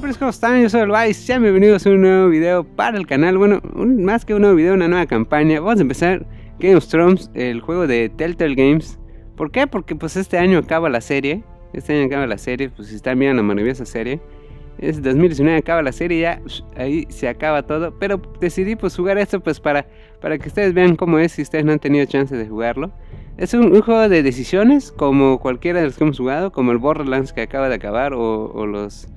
Pero ¿cómo están? Yo soy el Vice, sean bienvenidos a un nuevo video para el canal. Bueno, más que un nuevo video, una nueva campaña. Vamos a empezar Game of Thrones, el juego de TellTale Games. ¿Por qué? Porque pues este año acaba la serie. Pues si están viendo la maravillosa serie. Es 2019, acaba la serie, ya ahí se acaba todo. Pero decidí pues jugar esto pues para que ustedes vean cómo es si ustedes no han tenido chance de jugarlo. Es un juego de decisiones, como cualquiera de los que hemos jugado, como el Borderlands que acaba de acabar o los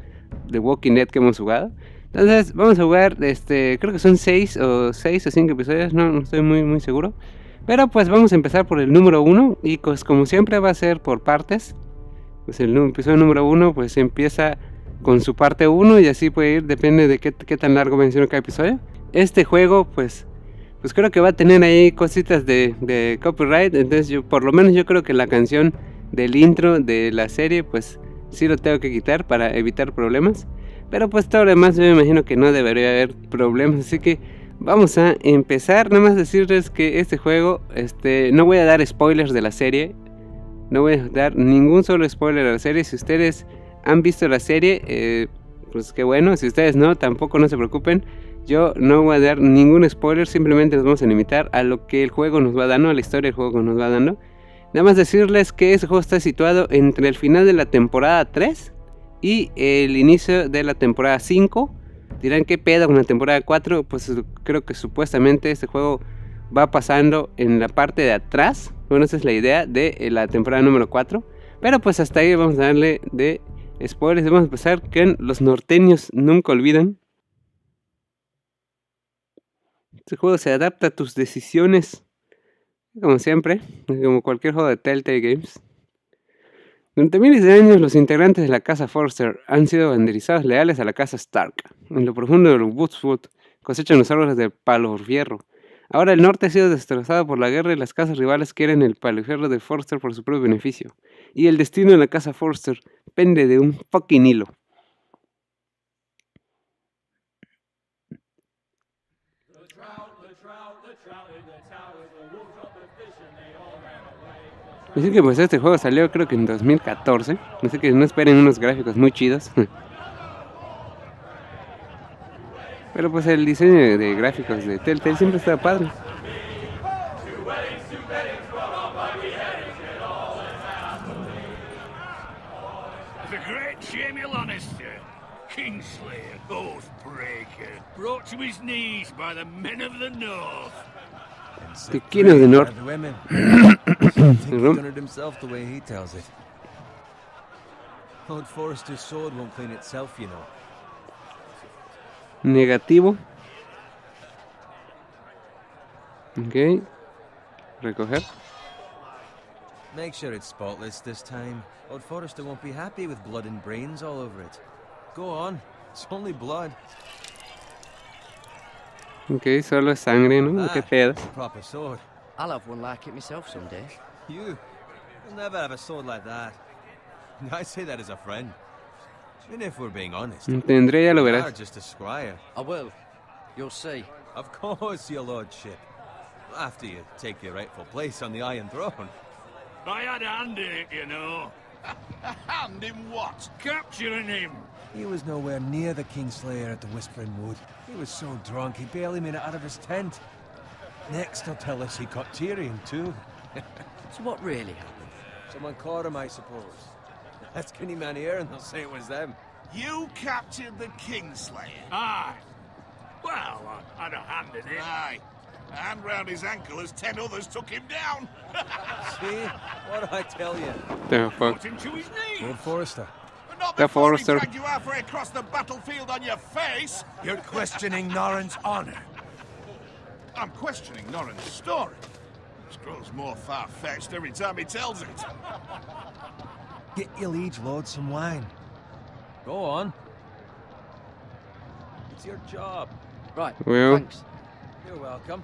The Walking Dead que hemos jugado. Entonces vamos a jugar, creo que son 6 o 5 episodios, no estoy muy seguro. Pero pues vamos a empezar por el número 1 y pues como siempre va a ser por partes. Pues el episodio número 1 pues empieza con su parte 1 y así puede ir, depende de qué tan largo va a ser cada episodio. Este juego pues creo que va a tener ahí cositas de copyright, entonces por lo menos yo creo que la canción del intro de la serie pues sí lo tengo que quitar para evitar problemas. Pero pues todo lo demás yo me imagino que no debería haber problemas, así que vamos a empezar. Nada más decirles que este juego, no voy a dar spoilers de la serie. No voy a dar ningún solo spoiler de la serie. Si ustedes han visto la serie, pues qué bueno. Si ustedes no, tampoco no se preocupen. Yo no voy a dar ningún spoiler, simplemente nos vamos a limitar a lo que el juego nos va dando, a la historia del juego nos va dando. Nada más decirles que ese juego está situado entre el final de la temporada 3 y el inicio de la temporada 5. Dirán, ¿qué pedo con la temporada 4? Pues creo que supuestamente este juego va pasando en la parte de atrás. Bueno, esa es la idea de la temporada número 4. Pero pues hasta ahí vamos a darle de spoilers. Vamos a empezar con los norteños nunca olvidan. Este juego se adapta a tus decisiones, como siempre, como cualquier juego de TellTale Games. Durante miles de años, los integrantes de la casa Forster han sido banderizados leales a la casa Stark. En lo profundo de los Woodswood cosechan los árboles de palo fierro. Ahora el norte ha sido destrozado por la guerra y las casas rivales quieren el palo fierro de Forster por su propio beneficio. Y el destino de la casa Forster pende de un fucking hilo. Así que pues este juego salió creo que en 2014. Así que no esperen unos gráficos muy chidos. Pero pues el diseño de gráficos de TellTale siempre está padre. Kingslayer, Oathbreaker, brought to his knees by the men of the North. The king of the North. Honored himself the way he tells it. Lord Forrester's sword won't clean itself, you know. Negativo. Ok. Recoger. Make sure it's spotless this time. Lord Forrester won't be happy with blood and brains all over it. Go on, it's only blood. Ok, solo es sangre, ¿no? Qué pedo. Proper sword. I'll have one like it myself someday. You'll never have a sword like that. I say that as a friend. And if we're being honest, Tendré, ya lo you verás. are just a squire. I will. You'll see. Of course, your lordship. After you take your rightful place on the Iron Throne. I had a hand in it, you know. A hand in what? Capturing him. He was nowhere near the Kingslayer at the Whispering Wood. He was so drunk he barely made it out of his tent. Next he'll tell us he caught Tyrion too. So what really happened? Someone caught him, I suppose. Ask any man here and they'll say it was them. You captured the Kingslayer? Aye. Well, I had a hand in it. Aye. A hand round his ankle as 10 others took him down. See? What did I tell you? The fuck. Put him to his knees. Lord Forrester. But not The before Forrester. he dragged you halfway across the battlefield on your face. You're questioning Norrin's honor. I'm questioning Norrin's story. It grows more far-fetched every time he tells it. Get your liege lord some wine. Go on. It's your job. Right, Well. thanks. You're welcome.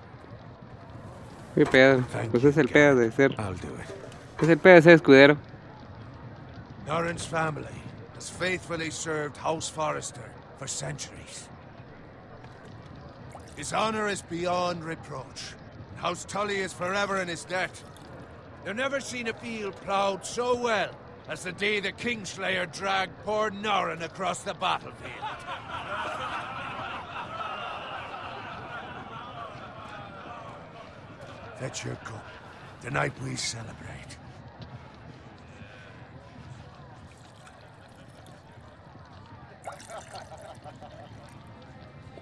Qué pedo. Thank Pues you, es el pedo de ser. I'll do it. Es el pedo de ser escudero. Norrin's family has faithfully served House Forrester for centuries. His honor is beyond reproach. House Tully is forever in his debt. They've never seen a field ploughed so well as the day the Kingslayer dragged poor Norrin across the battlefield. Fetch your cup. Tonight we celebrate.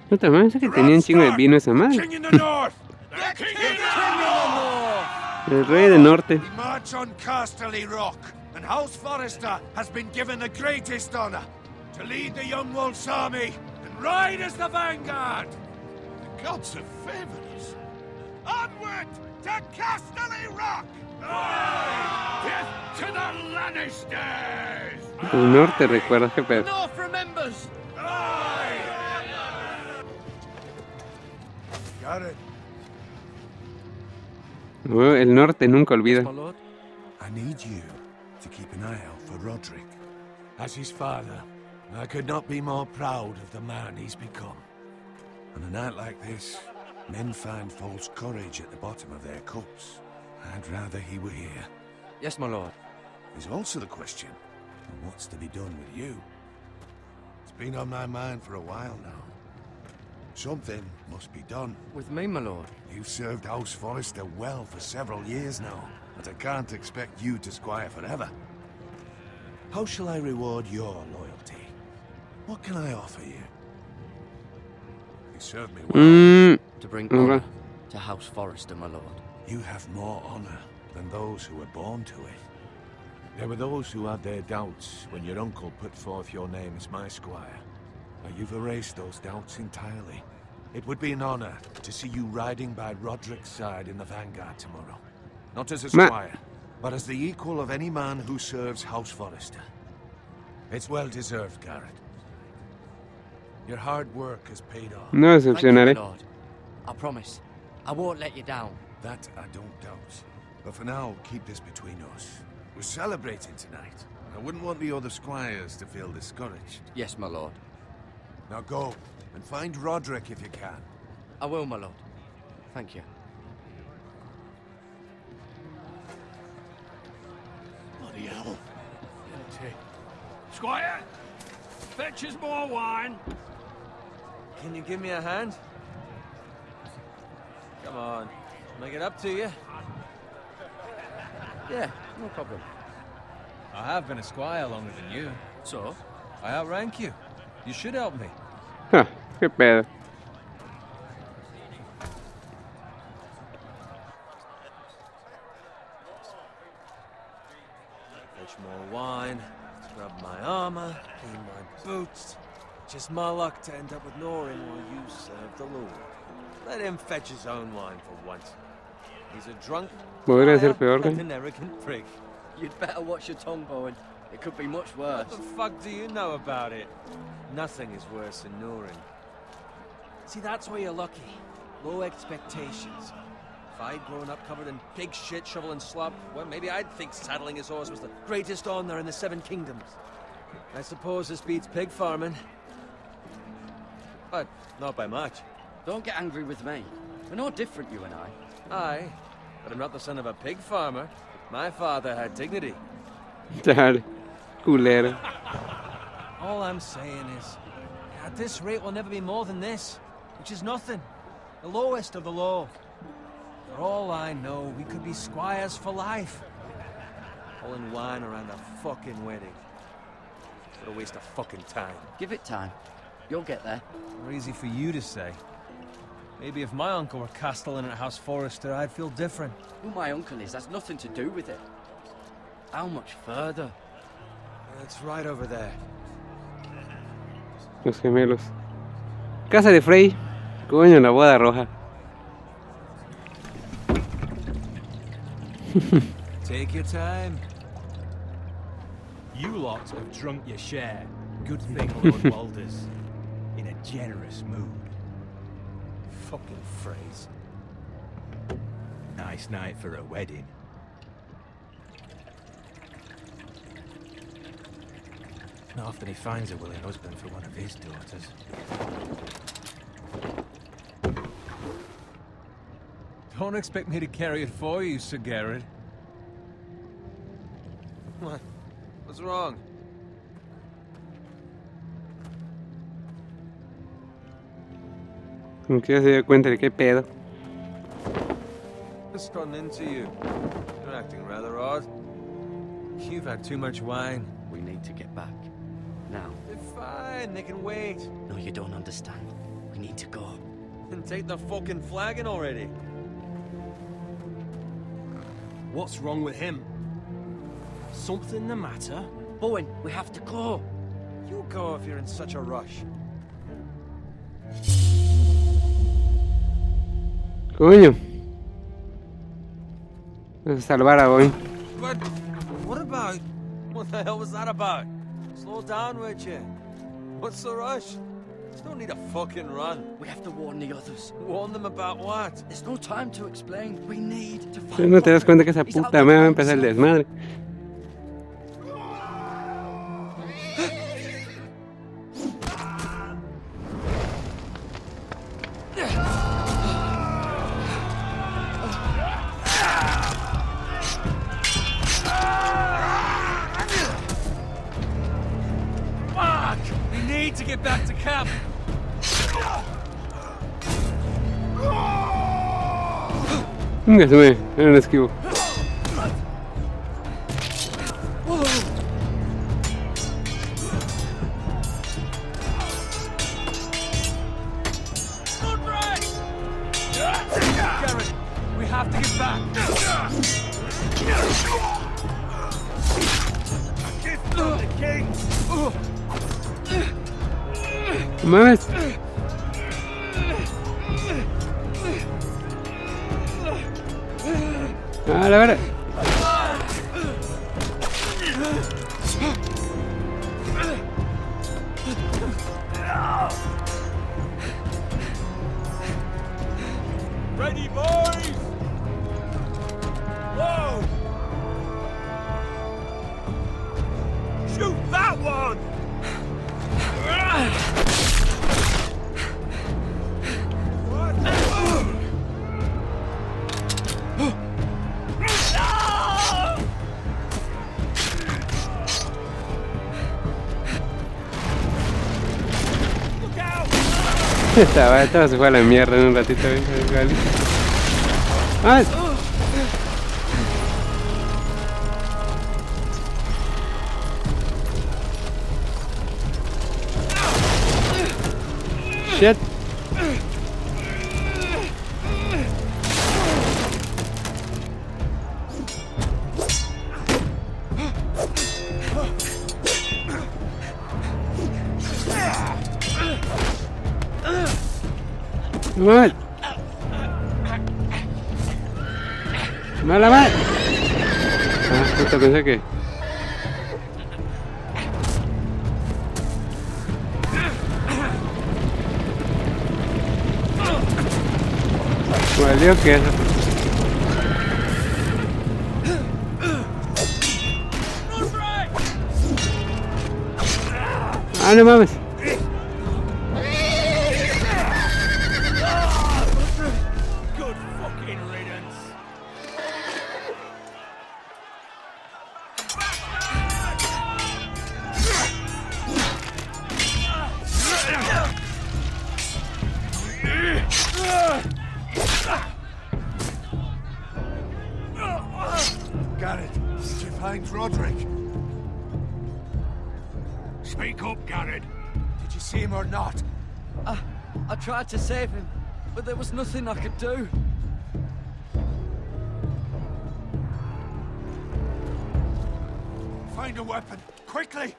Puta madre, esa que tenía un chingo de vino esa madre. King in the north! The king in the El rey del norte. We march on Casterly Rock, and House Forrester has been given the greatest honor to lead the Young Wolf's army and ride as the vanguard. The gods have favored us. Onward to Casterly Rock! Death to the Lannisters! El norte, recuerda qué pedo. North remembers! Got it. No, el norte nunca olvida. My lord. I need you to keep an eye out for Roderick. As his father, I could not be more proud of the man he's become. On a night like this, men find false courage at the bottom of their cups. I'd rather he were here. Yes, my lord. There's also the question of what's to be done with you. It's been on my mind for a while now. Something must be done. With me, my lord. You've served House Forrester well for several years now, but I can't expect you to squire forever. How shall I reward your loyalty? What can I offer you? You served me well. To bring Okay. honor to House Forrester, my lord. You have more honor than those who were born to it. There were those who had their doubts when your uncle put forth your name as my squire. Now you've erased those doubts entirely. It would be an honor to see you riding by Roderick's side in the vanguard tomorrow. Not as a squire, but as the equal of any man who serves House Forrester. It's well deserved, Garrett. Your hard work has paid off. No Thank you, my decepcionaré. lord. I promise. I won't let you down. That I don't doubt. But for now, keep this between us. We're celebrating tonight. I wouldn't want the other squires to feel discouraged. Yes, my lord. Now go, and find Roderick if you can. I will, my lord. Thank you. Bloody hell. Squire, fetch us more wine. Can you give me a hand? Come on, make it up to you. Yeah, no problem. I have been a squire longer than you. So? I outrank you. You should help me. Ja, qué pedo. Fetch more wine, scrub my armor, clean my boots. Just my luck to end up with Norrin while you serve the Lord. Let him fetch his own wine for once. He's a drunk, Podría ser liar, peor, and güey. an arrogant prick. You'd better watch your tongue, Bowen. It could be much worse. What the fuck do you know about it? Nothing is worse than Norrin. See, that's where you're lucky. Low expectations. If I'd grown up covered in pig shit, shovel and slop, well, maybe I'd think saddling his horse was the greatest honor in the Seven Kingdoms. I suppose this beats pig farming. But not by much. Don't get angry with me. We're no different, you and I. Aye, but I'm not the son of a pig farmer. My father had dignity. Chale, culero. All I'm saying is, at this rate we'll never be more than this, which is nothing. The lowest of the low. For all I know, we could be squires for life. Pulling wine around a fucking wedding. What a waste of fucking time. Give it time. You'll get there. More easy for you to say. Maybe if my uncle were castellan at House Forrester, I'd feel different. Who my uncle is, that's nothing to do with it. How much further? It's right over there. Los gemelos. Casa de Frey. Coño, la boda roja. Take your time. You lot have drunk your share. Good thing Lord Walder's in a generous mood. Fucking phrase. Nice night for a wedding. Not often he finds a willing husband for one of his daughters. Don't expect me to carry it for you, Sir Garrett. What? What's wrong? Como que ya se dio cuenta de qué pedo. What's gotten into you? You're acting rather odd. You've had too much wine. We need to get back. Now. They're fine, they can wait. No, you don't understand. We need to go. Then take the fucking flagon already. What's wrong with him? Something the matter? Bowen, we have to go. You go if you're in such a rush. Coño. Vamos a salvar a Bowen. But what about? What the hell was that about? Slow down, would you? What's the rush? There's no need to fucking run. We have to warn the others. Warn them about what? There's no time to explain. We need to ¿Tú find no te das Bowen. cuenta que esa He's out puta there me va a by empezar el himself. desmadre? Fuck! We need to get back to camp. Venga, se me. Era un esquivo. Good right! Garrett, we have to get back. Gift from the king! No mames. Ah, la verdad. Ready, boys! Whoa! Shoot that one! Estaba se fue a la mierda en un ratito. Vale. ¡Ah! Shit. Mal. Mala mal. Ah, puta, pensé que. Valió que eso. Ah, no mames. Good fucking riddance. Garrett, did you find Roderick? Speak up, Garrett. Did you see him or not? I tried to save him, but there was nothing I could do. Find a weapon, quickly!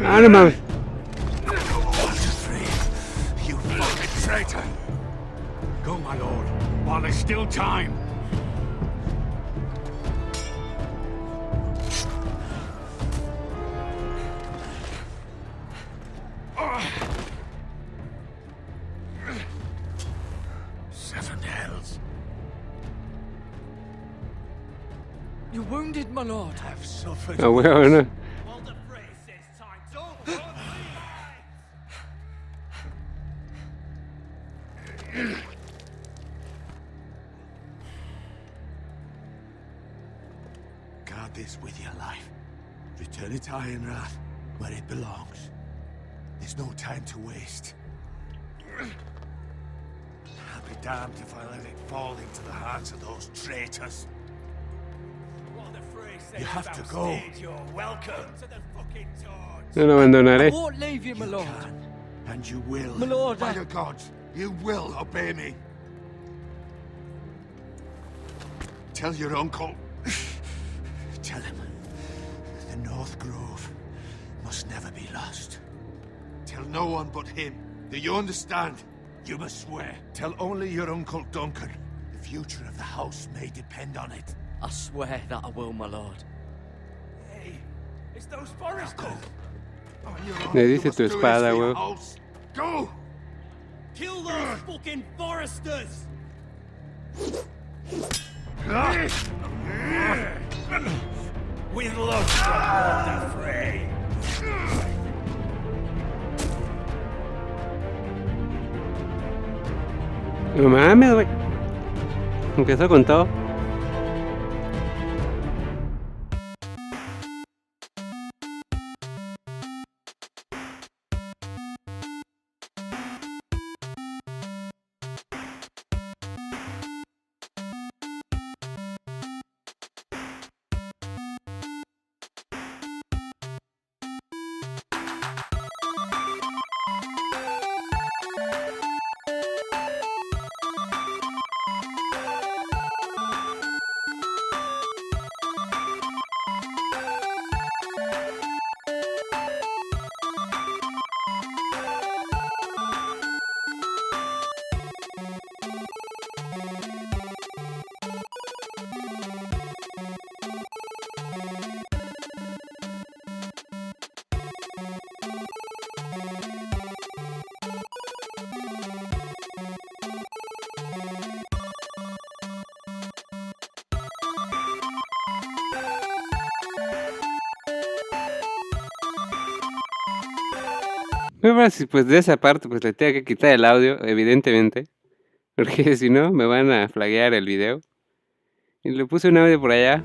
Ah, no mames. You fucking traitor! Go, my lord, while there's still time. Seven hells. wounded, my lord. I've suffered. Ah, huevo, ¿no? Well, the phrase says time. Don't Guard this with your life. Return it to Ironrath, where it belongs. There's no time to waste. I'll be damned if I let it fall into the hands of those traitors. What the phrase says You have to about go. stage, you're welcome to the fucking torch. No lo I abandonaré. won't leave you, my You lord. can, and you will. My lord, By I- the gods, you will obey me. Tell your uncle. Tell him the North Grove must never be lost. Tell no one but him. Do you understand? You must swear. Tell only your Uncle Duncan. The future of the house may depend on it. I swear that I will, my lord. Hey, it's those foresters. On your honor, Le you dice must tu do this espada, for your güey. house. Go! Kill those fucking foresters. With love from the fray. No mames, güey. Empezó con todo. Pero si pues de esa parte pues le tengo que quitar el audio, evidentemente. Porque si no me van a flaguear el video. Y le puse un audio por allá.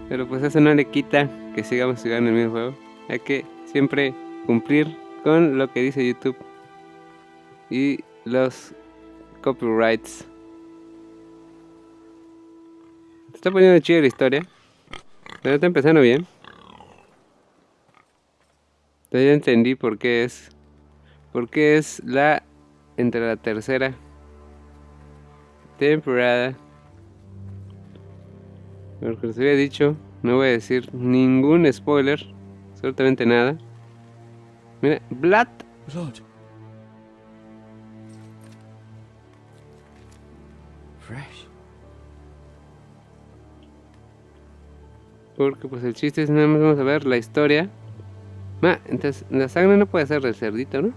Pero pues eso no le quita que sigamos jugando el mismo juego. Hay que siempre cumplir con lo que dice YouTube. Y los copyrights. Se está poniendo chida la historia. Pero está empezando bien. Entonces ya entendí por qué es. Por qué es la. Entre la tercera temporada. Porque les había dicho. No voy a decir ningún spoiler. Absolutamente nada. Mira, Blood. Lord. Fresh. Porque pues el chiste es nada más vamos a ver la historia. Entonces la sangre no puede ser del cerdito, ¿no?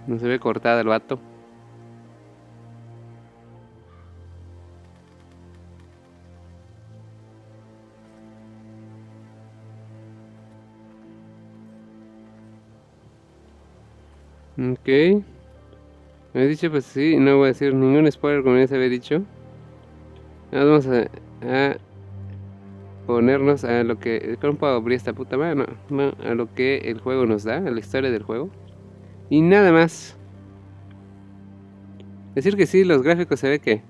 No se ve cortada el vato. Ok. Me he dicho pues sí, no voy a decir ningún spoiler como ya se había dicho. Ahora vamos a ponernos a lo que... ¿Cómo puedo abrir esta puta madre? No, a lo que el juego nos da, a la historia del juego. Y nada más. Decir que sí, los gráficos se ve que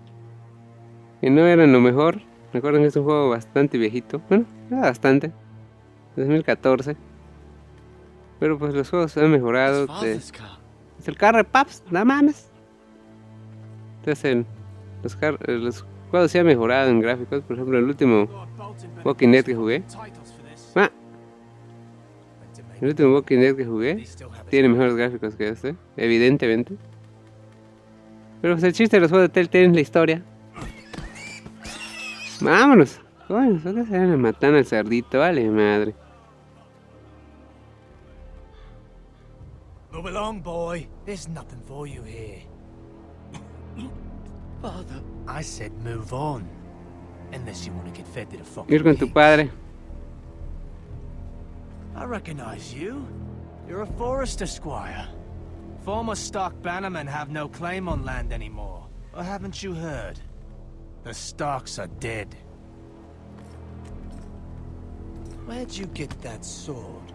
no eran lo mejor. Recuerden que es un juego bastante viejito. Bueno, bastante. 2014. Pero pues los juegos han mejorado. Es el carro de Paps, no mames. Entonces los juegos se han mejorado en gráficos. Por ejemplo, el último Walking Dead que jugué. El último Walking Dead que jugué tiene mejores gráficos que este, evidentemente. Pero pues el chiste de los juegos de Telltale es la historia. Vámonos. Bueno, solo se van a matar al cerdito, vale madre. Move along, boy. There's nothing for you here. Father, I said move on. Unless you want to get fed to the fucking Ir con tu pigs. padre. I recognize you. You're a forester squire. Former Stark bannermen have no claim on land anymore. Or haven't you heard? The Starks are dead. Where'd you get that sword?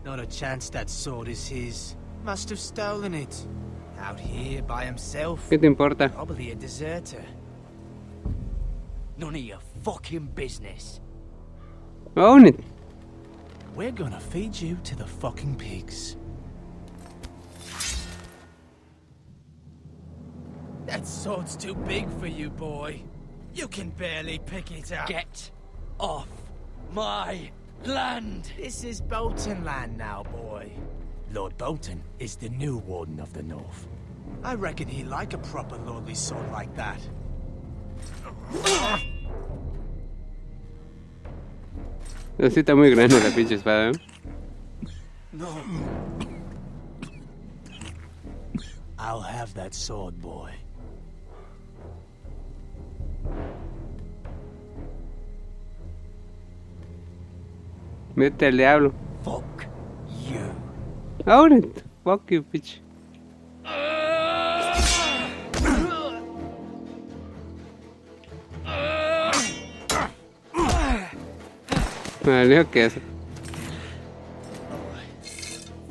Not a chance that sword is his. Must have stolen it. Out here by himself. ¿Qué te importa? Probably a deserter. None of your fucking business. Own it. We're gonna feed you to the fucking pigs. That sword's too big for you, boy. You can barely pick it up. Get off my land! This is Bolton land now, boy. Lord Bolton is the new Warden of the North. I reckon he'd like a proper lordly sword like that. Así está muy grande la pinche espada, ¿eh? No. I'll have that sword, boy. Vete al diablo. Fuck you. Own it. Fuck you, bitch. Valió que eso.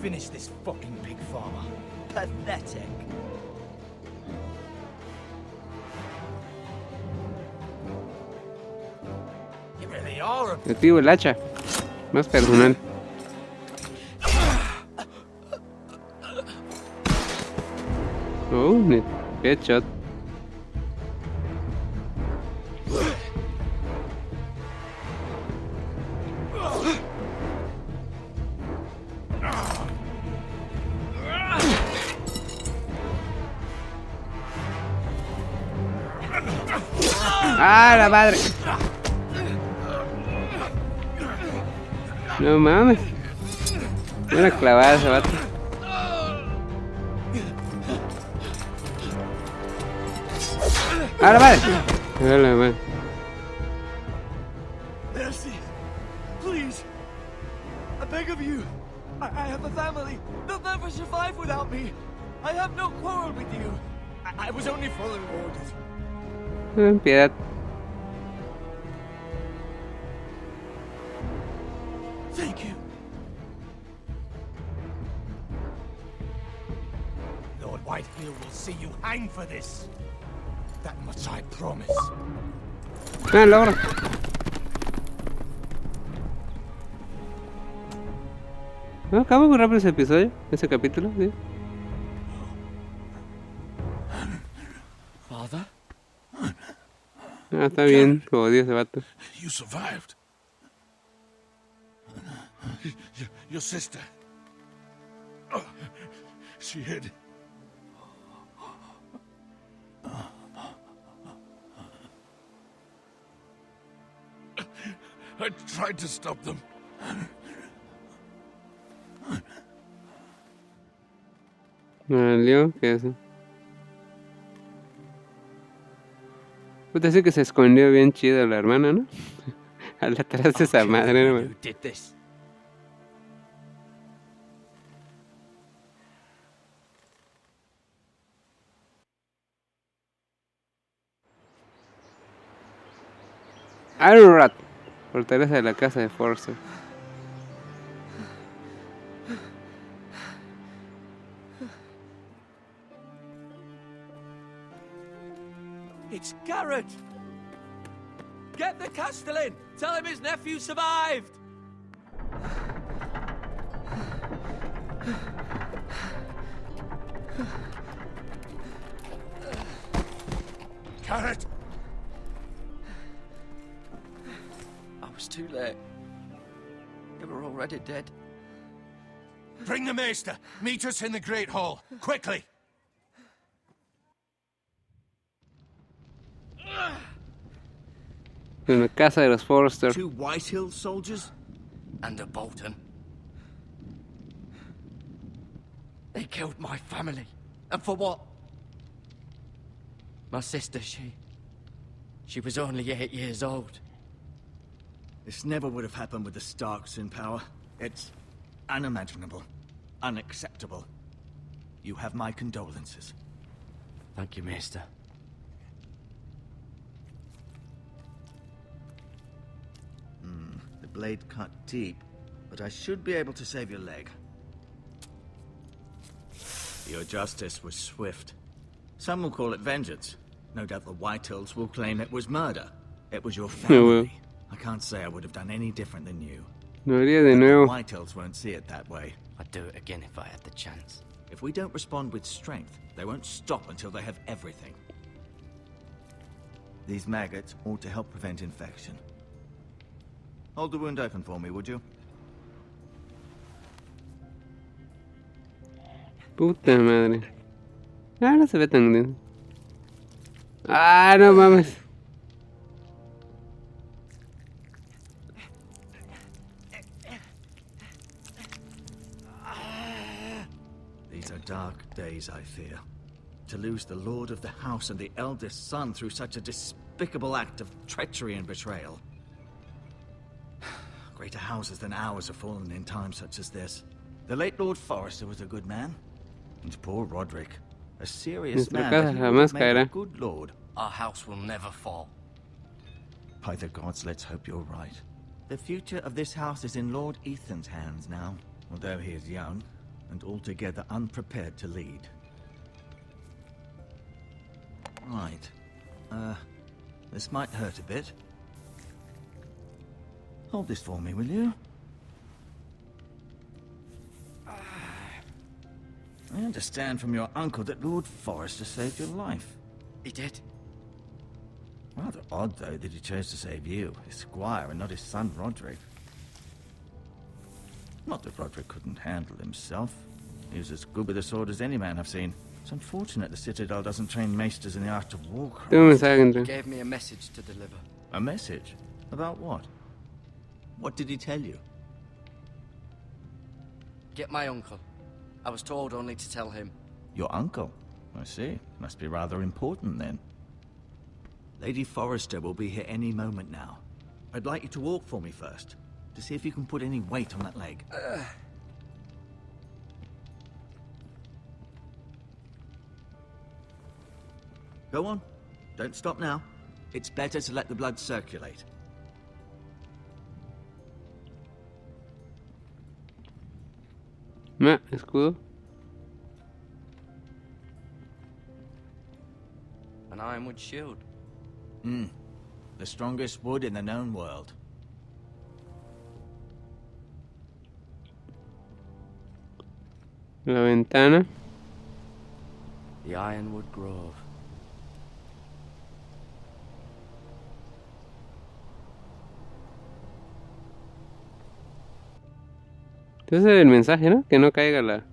Finish this fucking pig farmer. Pathetic. You really are a... Activo el hacha. Más personal. Own it. Headshot. ¡Ah, la madre! No mames. Buena clavada ese vato. ¡Ah, la madre! ¡Ah, la madre! Mercy, please. I beg of you. I have a family. They'll never survive without me. I have no quarrel with you. I was only following orders. Piedad. Thank you. Lord Whitehill will see you hang for this. That much I promise. Ah, logro. No, acabo muy rápido ese episodio, ese capítulo, sí. Father? Ah, está bien, jodido ese vato. You survived. Your sister. Oh, she hid. I tried to stop them. Valió, ¿qué es eso? Puta, sí que se escondió bien chido la hermana, ¿no? Al atrás de esa madre, ¿no? Who did this? Iron fortaleza de la casa de Force. It's Garrett! Get the Castellan! Tell him his nephew survived! Garrett! I was too late. They were already dead. Bring the Maester! Meet us in the Great Hall! Quickly! En la casa de los Forster. 2 Whitehill soldiers? And a Bolton. They killed my family. And for what? My sister, she She was only 8 years old. This never would have happened with the Starks in power. It's unimaginable. Unacceptable. You have my condolences. Thank you, Maester. The blade cut deep, but I should be able to save your leg. Your justice was swift. Some will call it vengeance. No doubt the Whitehills will claim it was murder. It was your family. I can't say I would have done any different than you. Lo haría de The nuevo. Whitehills won't see it that way. I'd do it again if I had the chance. If we don't respond with strength, they won't stop until they have everything. These maggots ought to help prevent infection. Hold the wound open for me, would you? Puta madre. Ah, no se ve tan bien. Ah, no mames. These are dark days, I fear. To lose the lord of the house and the eldest son through such a despicable act of treachery and betrayal. Greater houses than ours have fallen in times such as this. The late Lord Forrester was a good man. And poor Roderick, a serious Nuestra man, casa but he jamás would have made a caerá. good lord. Our house will never fall. By the gods, let's hope you're right. The future of this house is in Lord Ethan's hands now, although he is young and altogether unprepared to lead. Right. This might hurt a bit. Hold this for me, will you? I understand from your uncle that Lord Forrester saved your life. He did. Rather odd, though, that he chose to save you, his squire, and not his son Roderick. Not that Roderick couldn't handle himself. He was as good with a sword as any man I've seen. It's unfortunate the Citadel doesn't train maesters in the art of warcraft. Tengo un mensaje He entre. gave me a message to deliver. A message? About what? What did he tell you? Get my uncle. I was told only to tell him. Your uncle? I see. Must be rather important then. Lady Forrester will be here any moment now. I'd like you to walk for me first, to see if you can put any weight on that leg. Go on. Don't stop now. It's better to let the blood circulate. Ah, escudo. An ironwood shield. The strongest wood in the known world. La ventana. The Ironwood Grove. Entonces el mensaje, ¿no? Que no caiga la...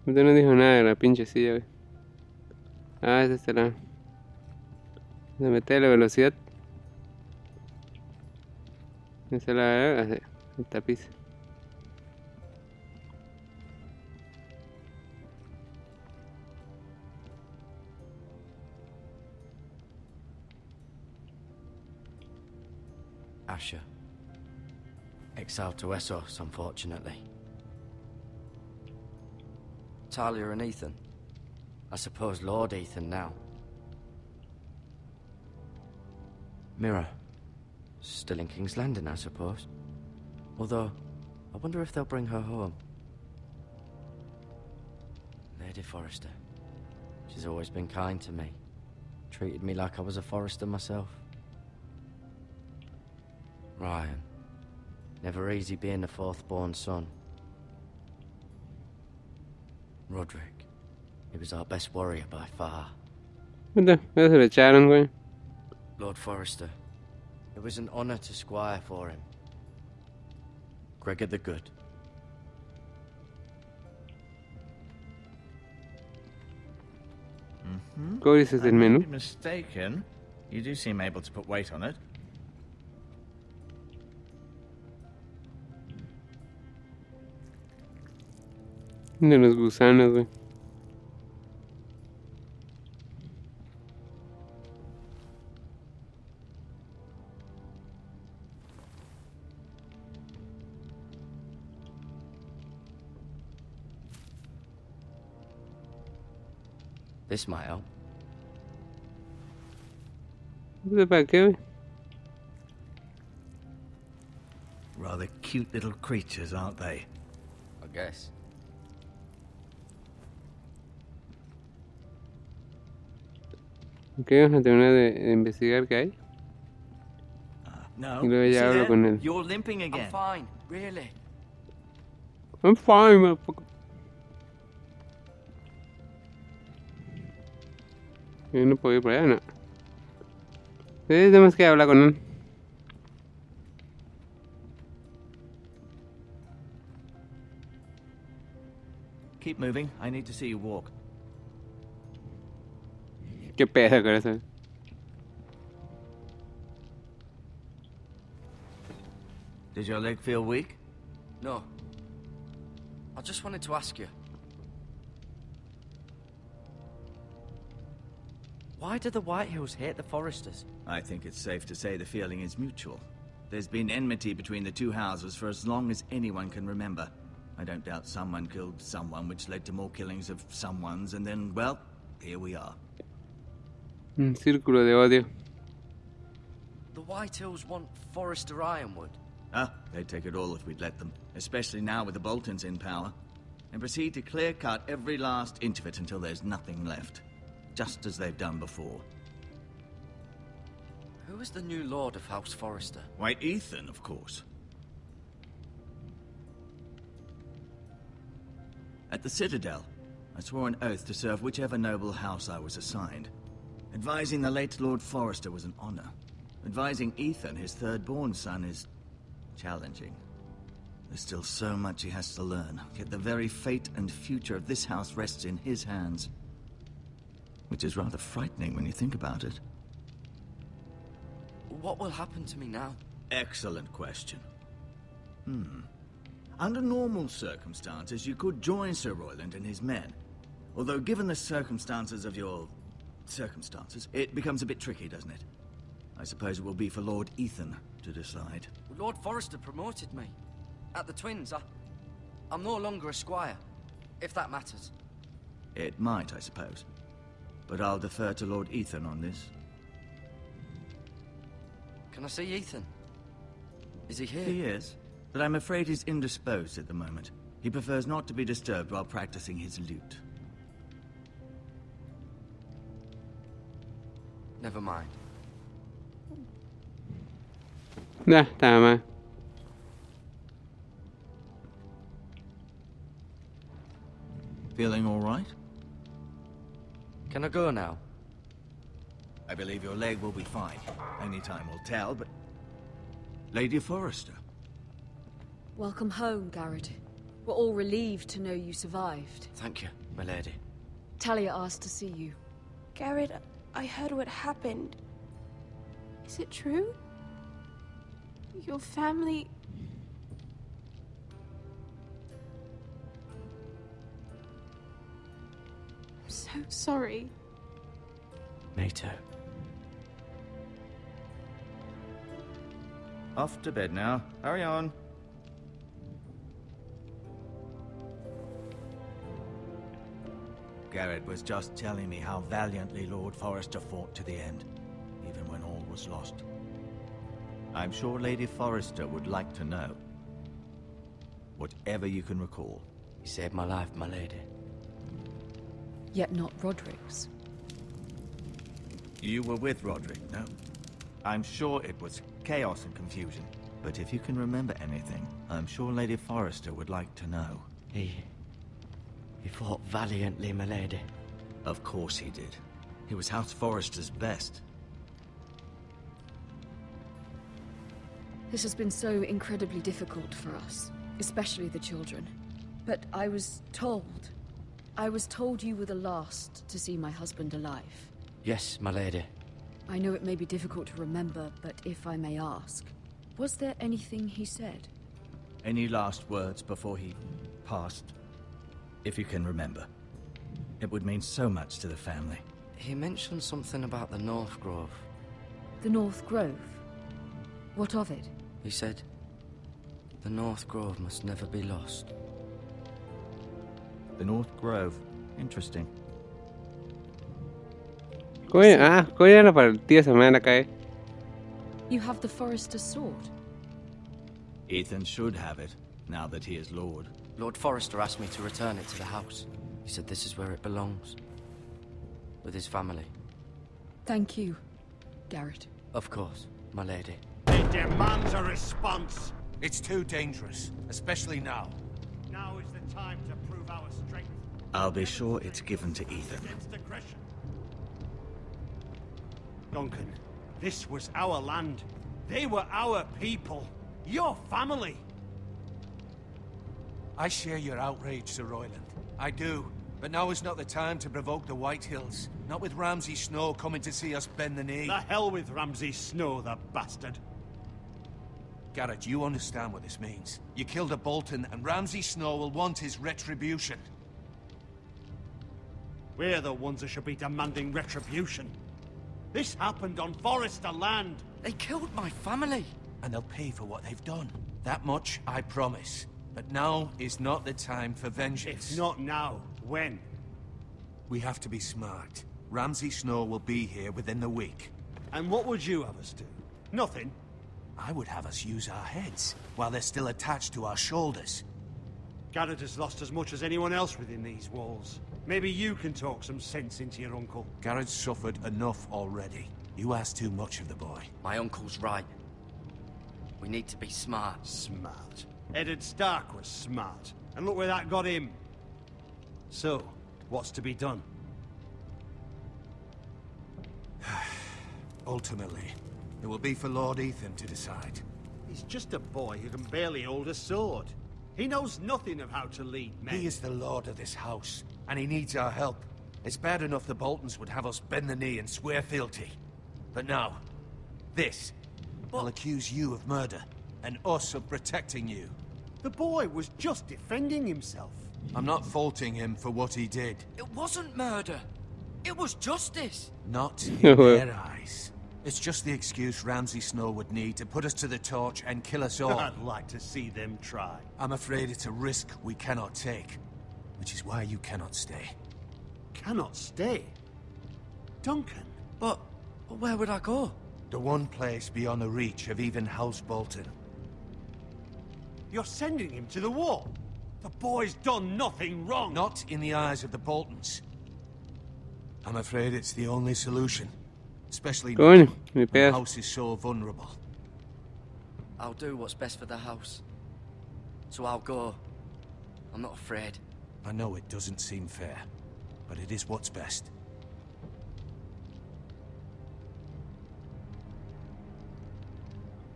Usted no dijo nada de la pinche silla, güey. Ah, ese será. Se mete la velocidad. Esa es la... el tapiz. Asher. Exiled to Essos, unfortunately. Talia and Ethan. I suppose Lord Ethan now. Mirror. Still in King's Landing, I suppose. Although, I wonder if they'll bring her home. Lady Forrester. She's always been kind to me. Treated me like I was a Forrester myself. Ryan. Never easy being the fourth-born son. Roderick. He was our best warrior by far. Ya se lo echaron, güey. Lord Forrester. It was an honor to squire for him. Gregor the Good. Códices I del might menú. be mistaken. You do seem able to put weight on it. De los gusanos, güey. This might help. No sé para qué, güey. Rather cute little creatures, aren't they? I guess. Ok, vamos a terminar de investigar qué hay. No. Y luego ya See hablo there? con él. You're limping I'm again. fine, really. I'm fine, motherfucker. Yo no puedo ir por allá, no. Sí, tenemos que hablar con él. Keep moving. I need to see you walk. Qué pedo con eso. Does your leg feel weak? No. I just wanted to ask you. Why do the Whitehills hate the Foresters? I think it's safe to say the feeling is mutual. There's been enmity between the two houses for as long as anyone can remember. I don't doubt someone killed someone, which led to more killings of someones, and then, well, here we are. Un círculo de odio. The Whitehills want Forester Ironwood. Ah, they'd take it all if we'd let them, especially now with the Boltons in power, and proceed to clear-cut every last inch of it until there's nothing left, just as they've done before. Who is the new Lord of House Forester? White Ethan, of course. At the Citadel, I swore an oath to serve whichever noble house I was assigned. Advising the late Lord Forester was an honor. Advising Ethan, his third-born son, is challenging. There's still so much he has to learn, yet the very fate and future of this house rests in his hands. Which is rather frightening when you think about it. What will happen to me now? Excellent question. Under normal circumstances, you could join Sir Royland and his men. Although given the circumstances of your circumstances, it becomes a bit tricky, doesn't it? I suppose it will be for Lord Ethan to decide. Lord Forester promoted me. At the Twins, I'm no longer a squire, if that matters. It might, I suppose. But I'll defer to Lord Ethan on this. Can I see Ethan? Is he here? He is, but I'm afraid he's indisposed at the moment. He prefers not to be disturbed while practicing his lute. Never mind. Ya, está mal. Feeling all right? Can I go now? I believe your leg will be fine. Only time will tell, but... Lady Forrester. Welcome home, Garrett. We're all relieved to know you survived. Thank you, my lady. Talia asked to see you. Garrett, I heard what happened. Is it true? Your family... I'm so sorry. Me too. Off to bed now. Hurry on. Garrett was just telling me how valiantly Lord Forrester fought to the end, even when all was lost. I'm sure Lady Forrester would like to know. Whatever you can recall. You saved my life, my lady. Yet not Roderick's. You were with Roderick, no? I'm sure it was chaos and confusion. But if you can remember anything, I'm sure Lady Forrester would like to know. He fought valiantly, my lady. Of course he did. He was House Forrester's best. This has been so incredibly difficult for us, especially the children. But I was told you were the last to see my husband alive. Yes, my lady. I know it may be difficult to remember, but if I may ask, was there anything he said? Any last words before he passed? if you can remember. It would mean so much to the family. He mentioned something about the North Grove. The North Grove? What of it? He said, the North Grove must never be lost. The North Grove. Interesting. Coño, era para el tío semana acá, You have the Forester's sword. Ethan should have it, now that he is Lord. Lord Forrester asked me to return it to the house. He said this is where it belongs. With his family. Thank you, Garrett. Of course, my lady. It demands a response. It's too dangerous, especially now. Now is the time to prove our strength. I'll be sure it's given to Ethan. Against aggression. Duncan, this was our land. They were our people. Your family. I share your outrage, Sir Royland. I do. But now is not the time to provoke the White Hills. Not with Ramsay Snow coming to see us bend the knee. The hell with Ramsay Snow, the bastard. Garrett, you understand what this means. You killed a Bolton, and Ramsay Snow will want his retribution. We're the ones that should be demanding retribution. This happened on Forrester land. They killed my family. And they'll pay for what they've done. That much, I promise. But now is not the time for vengeance. If not now, when? We have to be smart. Ramsay Snow will be here within the week. And what would you have us do? Nothing? I would have us use our heads, while they're still attached to our shoulders. Garrett has lost as much as anyone else within these walls. Maybe you can talk some sense into your uncle. Garrett's suffered enough already. You ask too much of the boy. My uncle's right. We need to be smart. Smart. Eddard Stark was smart. And look where that got him. So, what's to be done? Ultimately, it will be for Lord Ethan to decide. He's just a boy who can barely hold a sword. He knows nothing of how to lead men. He is the lord of this house, and he needs our help. It's bad enough the Boltons would have us bend the knee and swear fealty. But now, this. I'll accuse you of murder, and us of protecting you. The boy was just defending himself. I'm not faulting him for what he did. It wasn't murder. It was justice. Not in their eyes. It's just the excuse Ramsay Snow would need to put us to the torch and kill us all. I'd like to see them try. I'm afraid it's a risk we cannot take, which is why you cannot stay. Cannot stay? Duncan? But where would I go? The one place beyond the reach of even House Bolton. You're sending him to the war? The boy's done nothing wrong. Not in the eyes of the Boltons. I'm afraid it's the only solution. Especially now, Coño, mi when the pedazo. house is so vulnerable. I'll do what's best for the house. So I'll go. I'm not afraid. I know it doesn't seem fair, but it is what's best.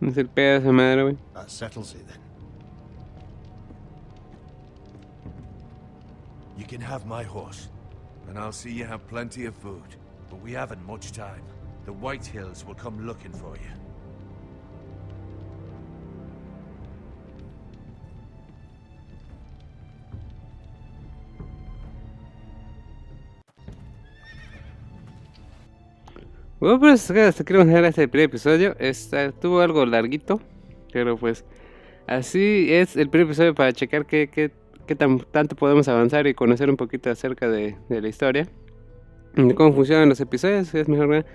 Es el pedo de esa madre, güey. That settles it then. You can have my horse, and I'll see you have plenty of food. But we haven't much time. The White Hills will come looking for you. Bueno, pues hasta aquí vamos a dejar este primer episodio. Estuvo algo larguito, pero pues así es el primer episodio para checar qué tanto podemos avanzar y conocer un poquito acerca de la historia, de cómo funcionan los episodios, es mejor, ¿verdad?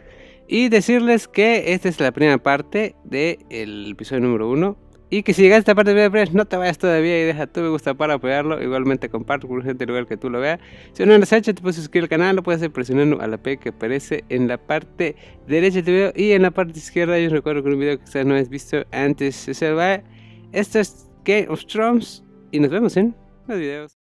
Y decirles que esta es la primera parte del episodio número 1. Y que si llegaste a esta parte del video, no te vayas todavía y deja tu me gusta para apoyarlo. Igualmente comparte con gente del lugar que tú lo veas. Si no lo has hecho, te puedes suscribir al canal. Lo puedes hacer presionando a la P que aparece en la parte derecha del video. Y en la parte izquierda, yo os recuerdo que un video que quizás no has visto antes. Esto es Game of Thrones. Y nos vemos en los videos.